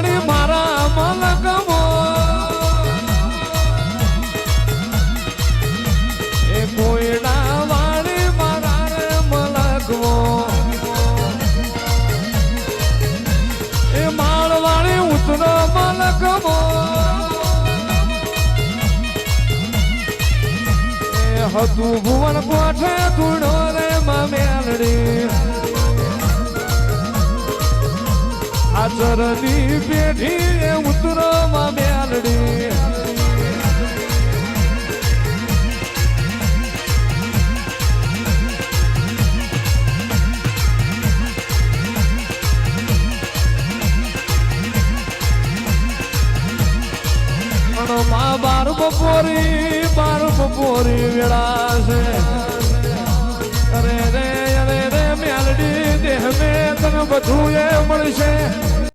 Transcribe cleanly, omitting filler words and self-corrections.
વાળી મારા મલકમો એ કોયડા વાળી મારા રે મલકમો એ માળ વાળી ઉતરો મલકમો એ હતું ભુવન કોઠે ધૂળો રે મેલડી આચરની પેઢી એ ઉતરો મેલડી બાર બપોરી વેળા છે અરે રે મેલડી દેહ મેં તને બધું એ મળશે